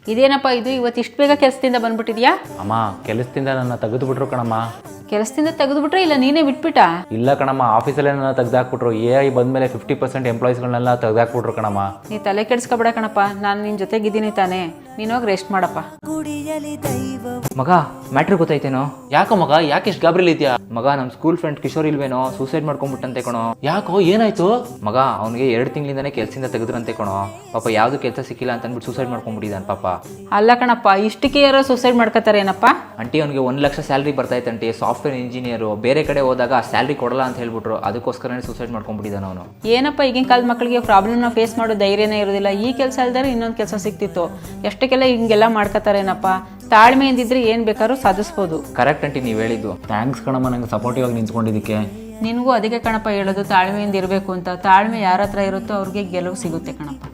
ಇದೇನಪ್ಪ ಇದು ಇವತ್ತು ಇಷ್ಟು ಬೇಗ ಕೆಲಸದಿಂದ ಬಂದ್ಬಿಟ್ಟಿದ್ಯಾ? ಅಮ್ಮ ಕೆಲಸದಿಂದ ನನ್ನ ತೆಗೆದುಬಿಟ್ರು ಕಣಮ್ಮ. ಕೆಲಸದಿಂದ ತೆಗೆದುಬಿಟ್ರೆ ಇಲ್ಲ ನೀನೇ ಬಿಟ್ಬಿಟ್ಟಾ? ಇಲ್ಲ ಕಣಮ್ಮ, ಆಫೀಸಲ್ಲೇ ನನ್ನ ತೆಗೆದಾಕ್ಬಿಟ್ರು. AI ಬಂದಮೇಲೆ 50% ಎಂಪ್ಲಾಯೀಸ್ಗಳನ್ನೆಲ್ಲ ತೆಗೆದಾಕ್ಬಿಟ್ರು ಕಣಮ್ಮ. ನೀ ತಲೆ ಕೆಡಿಸ್ಕೊಬೇಡ ಕಣಪ್ಪ, ನಾನು ನಿನ್ನ ಜೊತೆಗಿದ್ದೀನಿ ತಾನೇ. ನೀನು ಹೋಗಿ ರೆಸ್ಟ್ ಮಾಡಪ್ಪ. ಮಗ ಮ್ಯಾಟ್ರ್ ಗೊತ್ತಾಯ್ತೇನೋ? ಯಾಕೋ ಮಗ, ಯಾಕೆ ಇಷ್ಟು ಗಾಬರಿಲಿ ಇದೆಯಾ? ಮಗ ನಮ್ಮ ಸ್ಕೂಲ್ ಫ್ರೆಂಡ್ ಕಿಶೋರ್ ಇಲ್ವೇನೋ ಸೂಸೈಡ್ ಮಾಡ್ಕೊಂಡ್ಬಿಟ್ಟಂತೆ ಕಣೋ. ಯಾಕೋ, ಏನಾಯ್ತು? ಮಗ ಅವನಿಗೆ 2 ತಿಂಗಳಿಂದನೇ ಕೆಲಸದಿಂದ ತೆಗೆದ್ರಂತೆ ಕಣೋ. ಪಾಪ ಯಾವುದು ಕೆಲಸ ಸಿಕ್ಕಿಲ್ಲ ಅಂತ ಅಂದ್ಬಿಟ್ಟು ಸೂಸೈಡ್ ಮಾಡ್ಕೊಂಡ್ಬಿಟ್ಟಿದ್ದಾನೆ ಪಾಪ. ಅಲ್ಲ ಕಣಪ್ಪ, ಇಷ್ಟಕ್ಕೆ ಯಾರೋ ಸೂಸೈಡ್ ಮಾಡ್ಕೋತಾರೆ ಏನಪ್ಪ? ಆಂಟಿ ಅವ್ನಿಗೆ 1 ಲಕ್ಷ ಸ್ಯಾಲ್ರಿ ಬರ್ತಾಯಿತ್ತು ಆಂಟಿ, ಸಾಫ್ಟ್ವೇರ್ ಇಂಜಿನಿಯರು. ಬೇರೆ ಕಡೆ ಹೋದಾಗ ಸ್ಯಾಲ್ರಿ ಕೊಡಲ್ಲ ಅಂತ ಹೇಳ್ಬಿಟ್ರು, ಅದಕ್ಕೋಸ್ಕರನೇ ಸೂಸೈಡ್ ಮಾಡ್ಕೊಂಡ್ಬಿಟ್ಟಿದ್ದಾನೆ ಅವನು. ಏನಪ್ಪ ಈಗಿನ ಕಾಲದ ಮಕ್ಕಳಿಗೆ ಪ್ರಾಬ್ಲಮ್ನ ಫೇಸ್ ಮಾಡೋ ಧೈರ್ಯನೇ ಇರೋದಿಲ್ಲ. ಈ ಕೆಲಸ ಇಲ್ದಾರೆ ಇನ್ನೊಂದು ಕೆಲಸ ಸಿಕ್ತಿತ್ತು, ಎಷ್ಟಕ್ಕೆಲ್ಲ ಹಿಂಗೆಲ್ಲ ಮಾಡ್ಕೋತಾರೇನಪ್ಪ. ತಾಳ್ಮೆಯಿಂದಿದ್ರೆ ಏನು ಬೇಕಾದ್ರೂ ಸಾಧಿಸ್ಬೋದು. ಕರೆಕ್ಟ್ ಆಂಟಿ ನೀವು ಹೇಳಿದ್ದು. ಥ್ಯಾಂಕ್ಸ್ ಕಣಮ್ಮ, ನಂಗೆ ಸಪೋರ್ಟಿವ್ ಆಗಿ ನಿಂತ್ಕೊಂಡಿದ್ದಕ್ಕೆ. ನಿನಗೂ ಅದಕ್ಕೆ ಕಣಪ್ಪ ಹೇಳೋದು ತಾಳ್ಮೆಯಿಂದ ಇರಬೇಕು ಅಂತ. ತಾಳ್ಮೆ ಯಾರ ಹತ್ರ ಇರುತ್ತೋ ಅವ್ರಿಗೆ ಗೆಲುವು ಸಿಗುತ್ತೆ ಕಣಪ್ಪ.